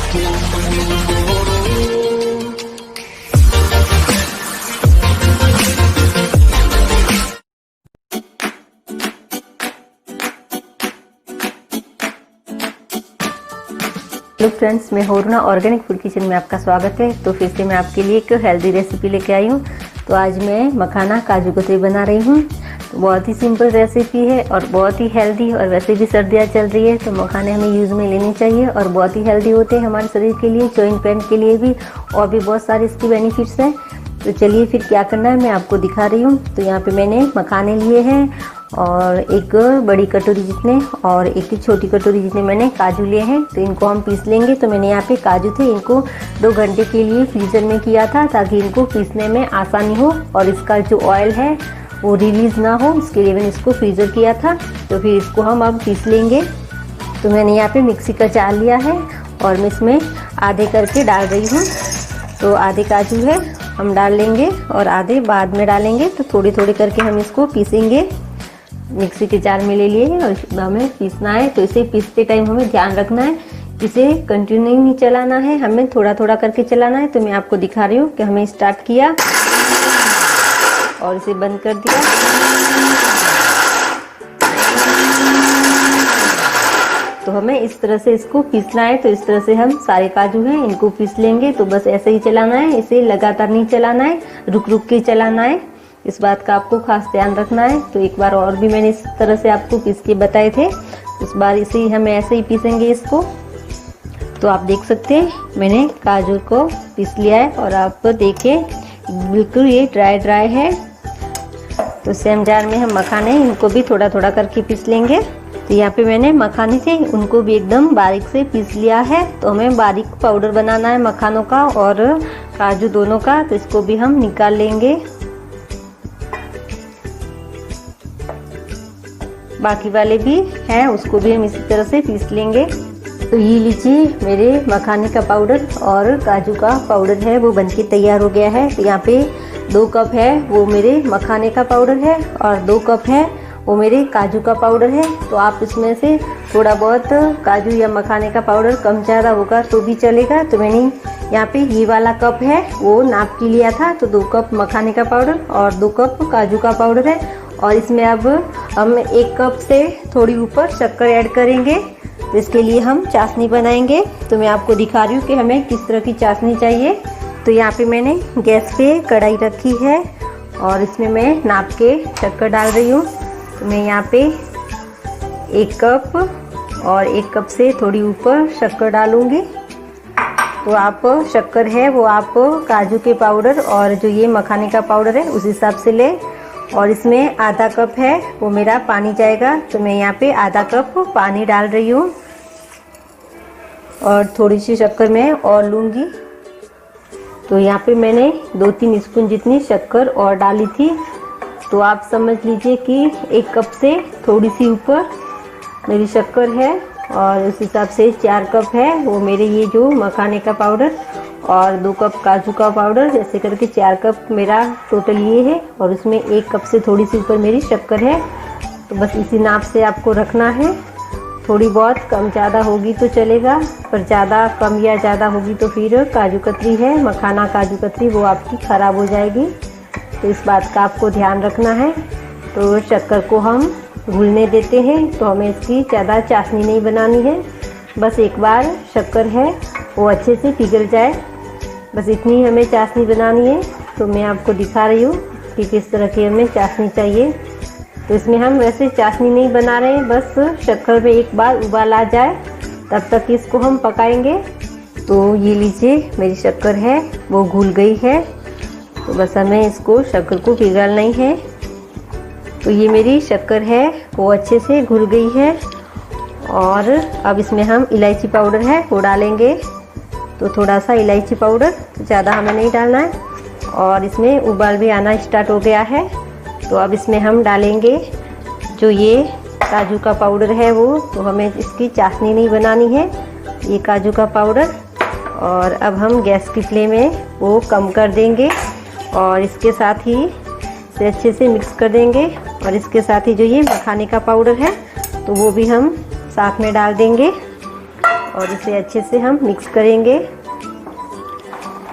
Hello friends, मैं होरूना organic food kitchen में आपका स्वागत है। तो फिर से मैं आपके लिए एक हेल्दी रेसिपी लेके आई हूँ। तो आज मैं मखाना काजू कतरी बना रही हूँ। तो बहुत ही सिंपल रेसिपी है और बहुत ही हेल्दी, और वैसे भी सर्दियाँ चल रही है तो मखाने हमें यूज़ में लेने चाहिए और बहुत ही हेल्दी होते हैं हमारे शरीर के लिए, जॉइंट पेन के लिए भी, और भी बहुत सारे इसके बेनिफिट्स हैं। तो चलिए फिर क्या करना है मैं आपको दिखा रही हूँ। तो यहाँ पे मैंने मखाने लिए हैं और एक बड़ी कटोरी जितने और एक छोटी कटोरी जितने मैंने काजू लिए हैं। तो इनको हम पीस लेंगे। तो मैंने यहाँ पे काजू थे, इनको 2 घंटे के लिए फ्रीजर में किया था ताकि इनको पीसने में आसानी हो और इसका जो ऑयल है वो रिलीज़ ना हो, इसके लिए मैंने इसको फ्रीज़र किया था। तो फिर इसको हम अब पीस लेंगे। तो मैंने यहाँ पे मिक्सी का जार लिया है और मैं इसमें आधे करके डाल रही हूँ। तो आधे काजू है हम डाल लेंगे और आधे बाद में डालेंगे। तो थोड़ी थोड़ी करके हम इसको पीसेंगे। मिक्सी के जार में ले लिए और हमें पीसना है। तो इसे पीसते टाइम हमें ध्यान रखना है, इसे कंटिन्यू नहीं चलाना है, हमें थोड़ा थोड़ा करके चलाना है। तो मैं आपको दिखा रही हूँ कि हमें स्टार्ट किया और इसे बंद कर दिया। तो हमें इस तरह से इसको पीसना है। तो इस तरह से हम सारे काजू हैं इनको पीस लेंगे। तो बस ऐसे ही चलाना है, इसे लगातार नहीं चलाना है, रुक रुक के चलाना है। इस बात का आपको खास ध्यान रखना है। तो एक बार और भी मैंने इस तरह से आपको पीस के बताए थे, इस बार इसे ही हम ऐसे ही पीसेंगे इसको। तो आप देख सकते हैं मैंने काजू को पीस लिया है और आप देखिए बिल्कुल ये ड्राई ड्राई है। तो सेम जार में हम मखाने इनको भी थोड़ा थोड़ा करके पीस लेंगे। तो यहाँ पे मैंने मखाने थे उनको भी एकदम बारीक से पीस लिया है। तो हमें बारीक पाउडर बनाना है मखानों का और काजू दोनों का। तो इसको भी हम निकाल लेंगे। बाकी वाले भी हैं उसको भी हम इसी तरह से पीस लेंगे। तो ये लीजिए मेरे मखाने का पाउडर और काजू का पाउडर है वो बनके तैयार हो गया है। तो यहाँ पे 2 कप है वो मेरे मखाने का पाउडर है और 2 कप है वो मेरे काजू का पाउडर है। तो आप इसमें से थोड़ा बहुत काजू या मखाने का पाउडर कम ज़्यादा होगा तो भी चलेगा। तो मैंने यहाँ पे ये वाला कप है वो नाप के लिया था। तो 2 कप मखाने का पाउडर और 2 कप काजू का पाउडर है। और इसमें अब हम 1 कप से थोड़ी ऊपर शक्कर ऐड करेंगे। तो इसके लिए हम चाशनी बनाएंगे। तो मैं आपको दिखा रही हूँ कि हमें किस तरह की चाशनी चाहिए। तो यहाँ पे मैंने गैस पे कढ़ाई रखी है और इसमें मैं नाप के शक्कर डाल रही हूँ। तो मैं यहाँ पे 1 कप और 1 कप से थोड़ी ऊपर शक्कर डालूँगी। तो आप शक्कर है वो आप काजू के पाउडर और जो ये मखाने का पाउडर है उस हिसाब से ले। और इसमें आधा कप है वो मेरा पानी जाएगा। तो मैं यहाँ पे आधा कप पानी डाल रही हूँ और थोड़ी सी शक्कर मैं और लूँगी। तो यहाँ पे मैंने 2-3 स्पून जितनी शक्कर और डाली थी। तो आप समझ लीजिए कि 1 कप से थोड़ी सी ऊपर मेरी शक्कर है और उस हिसाब से 4 कप है वो मेरे ये जो मखाने का पाउडर और 2 कप काजू का पाउडर, ऐसे करके 4 कप मेरा टोटल ये है। और उसमें 1 कप से थोड़ी सी ऊपर मेरी शक्कर है। तो बस इसी नाप से आपको रखना है। थोड़ी बहुत कम ज़्यादा होगी तो चलेगा, पर ज़्यादा कम या ज़्यादा होगी तो फिर काजू कतरी है मखाना काजू कतरी वो आपकी ख़राब हो जाएगी। तो इस बात का आपको ध्यान रखना है। तो शक्कर को हम घुलने देते हैं। तो हमें इसकी ज़्यादा चाशनी नहीं बनानी है, बस एक बार शक्कर है वो अच्छे से पिघल जाए, बस इतनी हमें चाशनी बनानी है। तो मैं आपको दिखा रही हूँ कि किस तरह की हमें चाशनी चाहिए। तो इसमें हम वैसे चाशनी नहीं बना रहे हैं, बस शक्कर में एक बार उबाल आ जाए तब तक इसको हम पकाएंगे। तो ये लीजिए मेरी शक्कर है वो घुल गई है। तो बस हमें इसको शक्कर को पिघलना ही है। तो ये मेरी शक्कर है वो अच्छे से घुल गई है। और अब इसमें हम इलायची पाउडर है वो डालेंगे। तो थोड़ा सा इलायची पाउडर, तो ज़्यादा हमें नहीं डालना है। और इसमें उबाल भी आना स्टार्ट हो गया है। तो अब इसमें हम डालेंगे जो ये काजू का पाउडर है वो। तो हमें इसकी चाशनी नहीं बनानी है, ये काजू का पाउडर। और अब हम गैस की फ्लेम में वो कम कर देंगे और इसके साथ ही इसे अच्छे से मिक्स कर देंगे। और इसके साथ ही जो ये मखाने का पाउडर है तो वो भी हम साथ में डाल देंगे और इसे अच्छे से हम मिक्स करेंगे।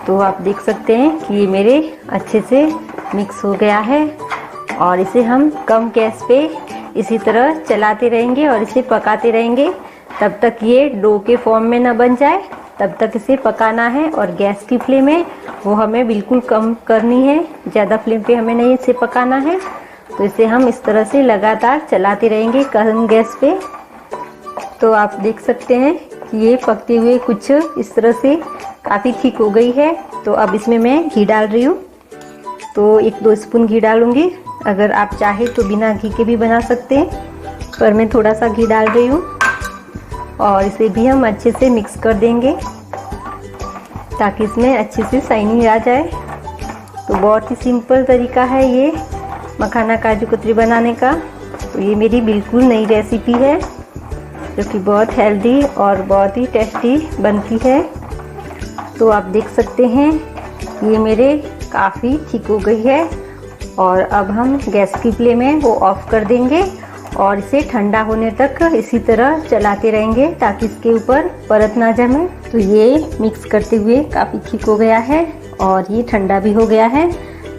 तो आप देख सकते हैं कि ये मेरे अच्छे से मिक्स हो गया है और इसे हम कम गैस पे इसी तरह चलाते रहेंगे और इसे पकाते रहेंगे तब तक ये डो के फॉर्म में ना बन जाए, तब तक इसे पकाना है। और गैस की फ्लेम है वो हमें बिल्कुल कम करनी है, ज़्यादा फ्लेम पे हमें नहीं इसे पकाना है। तो इसे हम इस तरह से लगातार चलाते रहेंगे कम गैस पे। तो आप देख सकते हैं कि ये पकते हुए कुछ इस तरह से काफ़ी थिक हो गई है। तो अब इसमें मैं घी डाल रही हूँ। तो 1-2 स्पून घी डालूंगी। अगर आप चाहे तो बिना घी के भी बना सकते हैं, पर मैं थोड़ा सा घी डाल रही हूँ। और इसे भी हम अच्छे से मिक्स कर देंगे ताकि इसमें अच्छे से शाइनिंग आ जाए। तो बहुत ही सिंपल तरीका है ये मखाना काजू कतरी बनाने का। तो ये मेरी बिल्कुल नई रेसिपी है जो कि बहुत हेल्दी और बहुत ही टेस्टी बनती है। तो आप देख सकते हैं ये मेरे काफ़ी ठीक हो गई है। और अब हम गैस की फ्लेम है वो ऑफ कर देंगे और इसे ठंडा होने तक इसी तरह चलाते रहेंगे ताकि इसके ऊपर परत ना जमे। तो ये मिक्स करते हुए काफ़ी ठीक हो गया है और ये ठंडा भी हो गया है।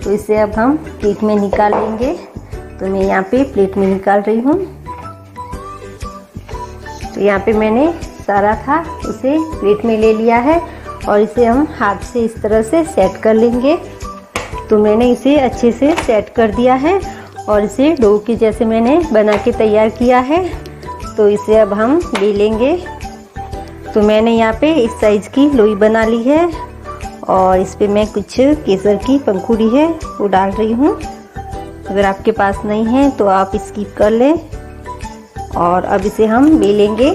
तो इसे अब हम प्लेट में निकाल लेंगे। तो मैं यहाँ पे प्लेट में निकाल रही हूँ। तो यहाँ पे मैंने सारा था उसे प्लेट में ले लिया है और इसे हम हाथ से इस तरह से सेट कर लेंगे। तो मैंने इसे अच्छे से सेट कर दिया है और इसे डो के जैसे मैंने बना के तैयार किया है। तो इसे अब हम बेलेंगे। तो मैंने यहाँ पे इस साइज़ की लोई बना ली है और इस पे मैं कुछ केसर की पंखुड़ी है वो डाल रही हूँ। अगर आपके पास नहीं है तो आप स्किप कर लें। और अब इसे हम बेलेंगे।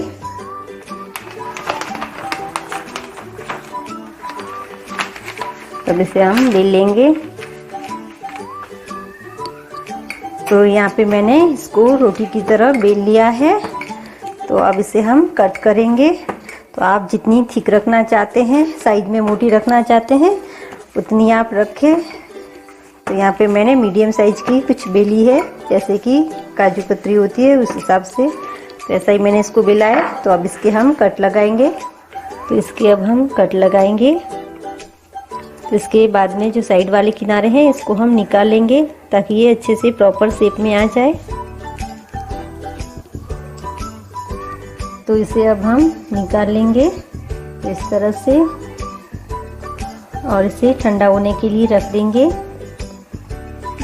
अब इसे हम बेल लेंगे। तो यहाँ पे मैंने इसको रोटी की तरह बेल लिया है। तो अब इसे हम कट करेंगे। तो आप जितनी थिक रखना चाहते हैं, साइड में मोटी रखना चाहते हैं, उतनी आप रखें। तो यहाँ पे मैंने मीडियम साइज की कुछ बेली है, जैसे कि काजू कतरी होती है उस हिसाब से। तो ऐसा ही मैंने इसको बेला है। तो अब इसके हम कट लगाएंगे। तो इसके अब हम कट लगाएंगे। तो इसके बाद में जो साइड वाले किनारे हैं इसको हम निकाल लेंगे ताकि ये अच्छे से प्रॉपर शेप में आ जाए। तो इसे अब हम निकाल लेंगे इस तरह से और इसे ठंडा होने के लिए रख देंगे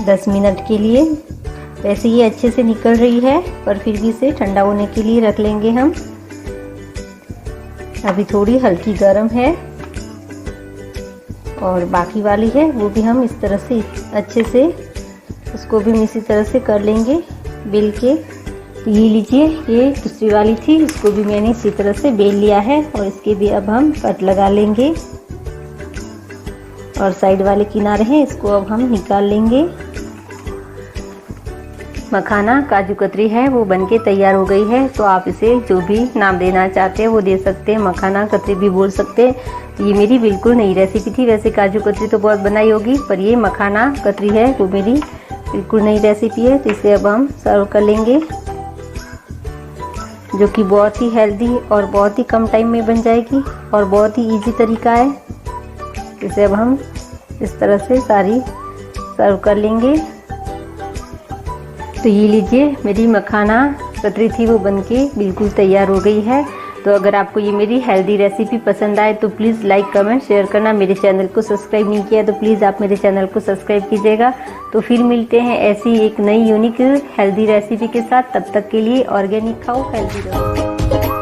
10 मिनट के लिए। वैसे ये अच्छे से निकल रही है पर फिर भी इसे ठंडा होने के लिए रख लेंगे हम। अभी थोड़ी हल्की गर्म है और बाकी वाली है वो भी हम इस तरह से अच्छे से उसको भी इसी तरह से कर लेंगे बेल के। तो ये लीजिए, ये दूसरी वाली थी, इसको भी मैंने इसी तरह से बेल लिया है और इसके भी अब हम कट लगा लेंगे। और साइड वाले किनारे हैं इसको अब हम निकाल लेंगे। मखाना काजू कतरी है वो बनके तैयार हो गई है। तो आप इसे जो भी नाम देना चाहते हैं वो दे सकते हैं, मखाना कतरी भी बोल सकते हैं। तो ये मेरी बिल्कुल नई रेसिपी थी। वैसे काजू कतरी तो बहुत बनाई होगी, पर ये मखाना कतरी है वो मेरी बिल्कुल नई रेसिपी है। तो इसे अब हम सर्व कर लेंगे, जो कि बहुत ही हेल्दी और बहुत ही कम टाइम में बन जाएगी और बहुत ही इजी तरीका है। इसे अब हम इस तरह से सारी सर्व कर लेंगे। तो ये लीजिए, मेरी मखाना कतरी थी वो बनके बिल्कुल तैयार हो गई है। तो अगर आपको ये मेरी हेल्दी रेसिपी पसंद आए तो प्लीज़ लाइक कमेंट शेयर करना। मेरे चैनल को सब्सक्राइब नहीं किया तो प्लीज़ आप मेरे चैनल को सब्सक्राइब कीजिएगा। तो फिर मिलते हैं ऐसी एक नई यूनिक हेल्दी रेसिपी के साथ। तब तक के लिए ऑर्गेनिक खाओ, हेल्दी रहो।